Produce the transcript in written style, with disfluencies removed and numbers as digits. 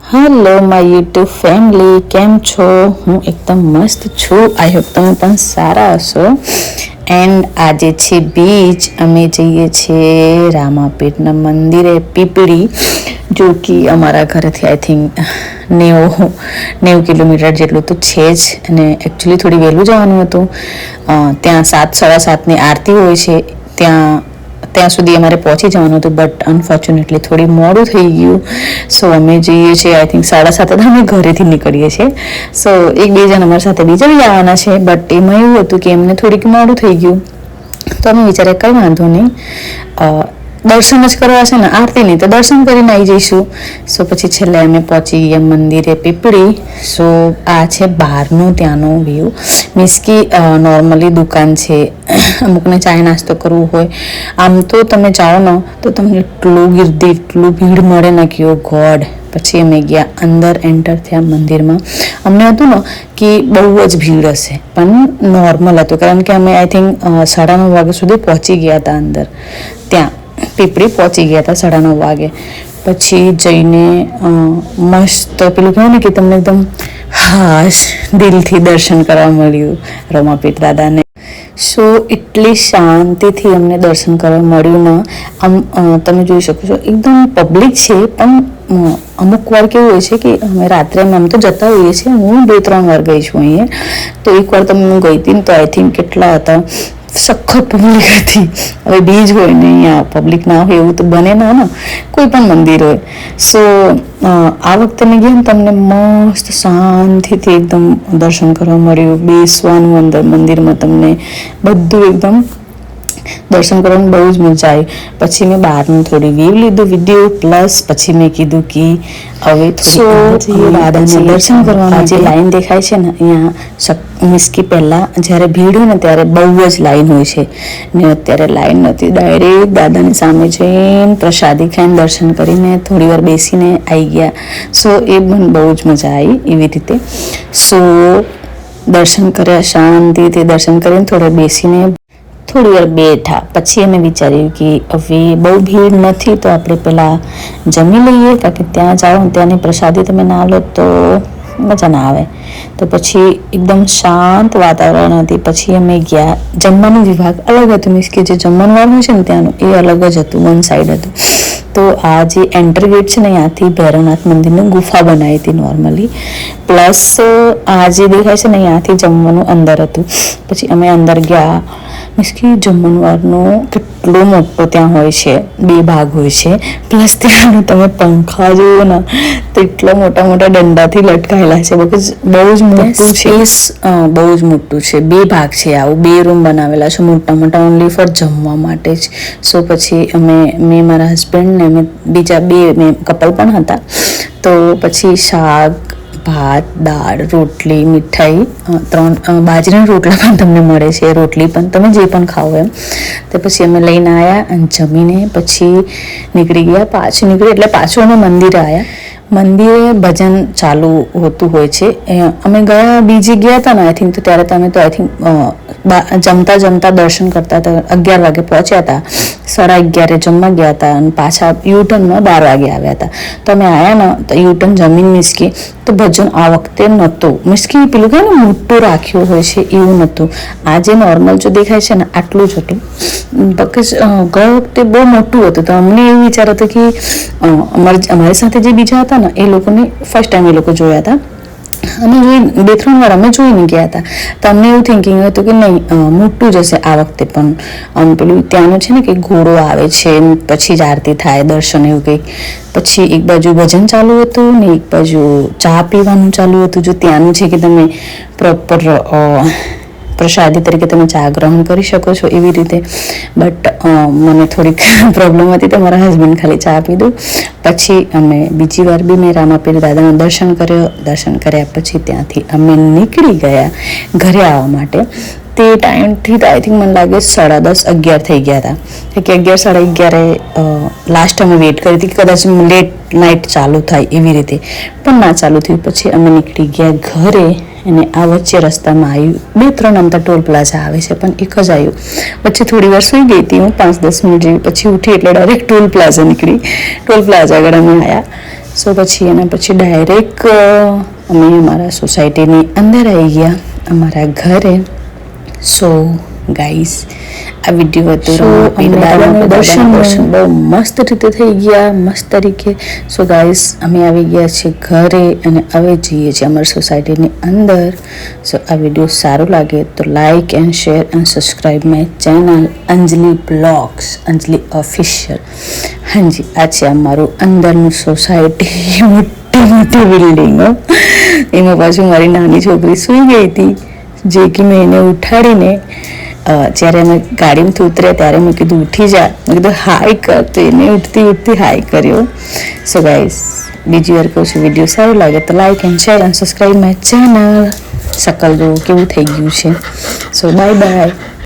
Hello my YouTube family, કેમ છો? હું એકદમ મસ્ત છું. આઈ હોપ તમે પણ સારા હશો. એન્ડ આજે છે બીચ. અમે જઈએ છીએ રામાપીરના મંદિરે પીપળી, જો કે અમારા ઘરેથી આઈ થિંક 90 કિલોમીટર જેટલું તો છે જ. અને એકચ્યુઅલી થોડી વહેલું જવાનું હતું. ત્યાં 7:30ની આરતી હોય છે. ત્યાં સુધી અમારે પહોંચી જવાનું હતું, બટ અનફોર્ચ્યુનેટલી થોડી મોડું થઈ ગયું. સો અમે જઈએ છીએ આઈ થિંક 7:30 અમે ઘરેથી નીકળીએ છીએ. સો એક બે જણ અમારી સાથે બીજા બી આવવાના છે, બટ એમાં એવું હતું કે એમને થોડીક મોડું થઈ ગયું. તો અમે વિચાર્યા કંઈ વાંધો નહીં, દર્શન જ કરવા છે ને, આરતી નહીં તો દર્શન કરીને આવી જઈશું. સો પછી છેલ્લે અમે પહોંચી ગયા મંદિરે પીપળી. સો આ છે બહારનો ત્યાંનો વ્યૂ. મીન્સ કે નોર્મલી દુકાન છે, અમુકને ચાય નાસ્તો કરવું હોય. આમ તો તમે જાઓ ને તો તમને એટલું ભીડ મળે ને કે ઓ ગોડ. પછી અમે ગયા અંદર, એન્ટર થયા મંદિરમાં. અમને હતું ને કે બહુ જ ભીડ હશે, પણ નોર્મલ હતું, કારણ કે અમે આઈ થિંક 9:30 વાગ્યા સુધી પહોંચી ગયા હતા અંદર. ત્યાં પીપળી પહોંચી ગયા હતા 9:30 વાગે. પછી જઈને મસ્ત પેલું કહેવાય ને કે તમને એકદમ હાશ દિલથી દર્શન કરવા મળ્યું રમાપીર દાદાને. સો એટલી શાંતિથી અમને દર્શન કરવા મળ્યું ને. આમ તમે જોઈ શકો છો એકદમ પબ્લિક છે, પણ અમુક વાર કેવું હોય છે કે અમે રાત્રે આમ તો જતા હોઈએ છીએ. હું 2-3 વાર ગઈ છું અહીંયા. તો એકવાર તમે હું ગઈ હતી ને તો આઈ થિંક કેટલા હતા, સખત પબ્લિક હતી. હવે બીજ હોય ને અહીંયા પબ્લિક ના હોય એવું તો બને ના ને, કોઈ પણ મંદિર હોય. સો આ વખતે મેં ગયા ને તમને મસ્ત શાંતિથી એકદમ દર્શન કરવા મળ્યું. બેસવાનું અંદર મંદિરમાં તમને બધું એકદમ દર્શન કરવાની બહુ જ મજા આવી. પછી મેં બહારનું થોડી વ્યૂ લીધું વિડીયો, પ્લસ પછી મેં કીધું કે હવે દાદાને દર્શન કરવાનું. જે લાઈન દેખાય છે ને અહીંયા, મીન્સ કે પહેલાં જ્યારે ભીડ હોય ને ત્યારે બહુ જ લાઈન હોય છે, ને અત્યારે લાઈન નથી. ડાયરેક્ટ દાદાની સામે જઈને પ્રસાદી ખાઈને દર્શન કરીને થોડી વાર બેસીને આવી ગયા. સો એ મને બહુ જ મજા આવી એવી રીતે. સો દર્શન કર્યા, શાંતિથી દર્શન કરીને થોડા બેસીને થોડી વાર બેઠા. પછી અમે વિચાર્યું કે હવે બહુ ભીડ નથી તો આપણે પહેલાં જમી લઈએ, કારણ કે ત્યાં જાઓ ત્યાંની પ્રસાદી તમે ના લો તો મજા ના આવે. તો પછી એકદમ શાંત વાતાવરણ હતી. પછી અમે ગયા. જમવાનું વિભાગ અલગ હતું, મીન્સ કે જે જમવાનું વાળું છે ને ત્યાંનું એ અલગ જ હતું, વન સાઈડ હતું. તો આ જે એન્ટર ગેટ છે ને ત્યાંથી ભૈરવનાથ મંદિરની ગુફા બનાવી હતી નોર્મલી, પ્લસ આ જે દેખાય છે ને ત્યાંથી જમવાનું અંદર હતું. પછી અમે અંદર ગયા. મીન્સ કે જમણવારનો કેટલો મોટો ત્યાં હોય છે, 2 ભાગ હોય છે. પ્લસ ત્યાંનું તમે પંખા જુઓ ને તો એટલા મોટા મોટા દંડાથી લટકાયેલા છે, બિકોઝ બહુ જ મોટું છે. બહુ જ મોટું છે. 2 ભાગ છે, આવું 2 રૂમ બનાવેલા છે મોટા મોટા, ઓનલી ફોર જમવા માટે જ. સો પછી મેં મારા હસબન્ડ ને અમે બીજા 2 કપલ પણ હતા. તો પછી શાક, ભાત, દાળ, રોટલી, મીઠાઈ, 3 બાજરીના રોટલા પણ તમને મળે છે, રોટલી પણ તમે જે પણ ખાઓ એમ. તો પછી અમે લઈને આવ્યા અને જમીને પછી નીકળી ગયા. પાછું અમે મંદિરે આવ્યા. મંદિરે ભજન ચાલુ હોતું હોય છે. અમે બીજી ગયા હતા ને આઈ થિંક, તો ત્યારે તમે તો આઈ થિંક જમતા દર્શન કરતા હતા. 11 વાગે પહોંચ્યા હતા, 11:30 જમવા ગયા હતા અને પાછા યુટર્નમાં 12 વાગે આવ્યા હતા. તો અમે આવ્યા ને તો યુટર્ન જમીન મીન્સ કે તો ભજન આ વખતે નહોતું. મીન્સ કે પેલું કહે ને મોટું રાખ્યું હોય છે એવું નહોતું. આ જે નોર્મલ જો દેખાય છે ને આટલું જ હતું, બિકોઝ ગયા વખતે બહુ મોટું હતું. તો અમને એવું વિચાર હતો કે અમારી સાથે જે બીજા હતા ને એ લોકોને ફર્સ્ટ ટાઈમ એ લોકો જોયા હતા અને 2-3 વાર અમે જોઈને ગયા હતા. તો અમને એવું થિંકિંગ હતું કે નહીં મોટું જ હશે આ વખતે પણ. પેલું ત્યાંનું છે ને કે ઘોડો આવે છે, પછી જ આરતી થાય, દર્શન એવું કંઈક. પછી એક બાજુ ભજન ચાલુ હતું ને એક બાજુ ચા પીવાનું ચાલુ હતું. જો ત્યાંનું છે કે તમે પ્રોપર પ્રસાદી તરીકે તમે ચા ગ્રહણ કરી શકો છો એવી રીતે. બટ મને થોડીક પ્રોબ્લેમ હતી તો મારા હસબન્ડ ખાલી ચા પીધું. પછી અમે બીજી વાર બી મેં રામાપીર દાદાનું દર્શન કર્યો. દર્શન કર્યા પછી ત્યાંથી અમે નીકળી ગયા ઘરે આવવા માટે. તે ટાઈમથી તો આઈ થિંક મને લાગે 10:30-11 થઈ ગયા હતા, કે 11-11:30 લાસ્ટ અમે વેઇટ કરી હતી કે કદાચ લેટ નાઇટ ચાલુ થાય એવી રીતે, પણ ના ચાલુ થયું. પછી અમે નીકળી ગયા ઘરે. અને આ વચ્ચે રસ્તામાં આવ્યું 2-3 આમ તો ટોલ પ્લાઝા આવે છે, પણ એક જ આવ્યું. પછી થોડી વાર સૂઈ ગઈ હતી હું 5-10 મિનિટ જેવી. પછી ઉઠી એટલે ડાયરેક્ટ ટોલ પ્લાઝા નીકળી. ટોલ પ્લાઝા આગળ અમે આવ્યા. સો પછી એના પછી ડાયરેક્ટ અમે અમારા સોસાયટીની અંદર આવી ગયા અમારા ઘરે. સો ગાઈસ આ વિડીયો હતો દાદાનું દર્શન બહુ મસ્ત રીતે થઈ ગયા, મસ્ત તરીકે. સો ગાઈસ અમે આવી ગયા છીએ ઘરે અને હવે જઈએ છીએ અમારી સોસાયટીની અંદર. સો આ વિડીયો સારો લાગે તો like and share and subscribe my channel Anjali blogs, Anjali official. હાજી આ છે અમારું અંદરનું સોસાયટી, મોટી મોટી બિલ્ડિંગો. એમાં પાછું મારી નાની છોકરી સૂઈ ગઈ હતી, જે કે મેં એને ઉઠાડીને જ્યારે અમે ગાડીમાંથી ઉતર્યા ત્યારે મેં કીધું ઉઠી જા, મેં કીધું હાય કર, તો એને ઉઠતી હાય કર્યો. સો ગાઈસ બીજી વાર કહું છું, વિડીયો સારો લાગે તો like and share and subscribe my channel. શકલ જો કેવું થઈ ગયું છે. So bye by.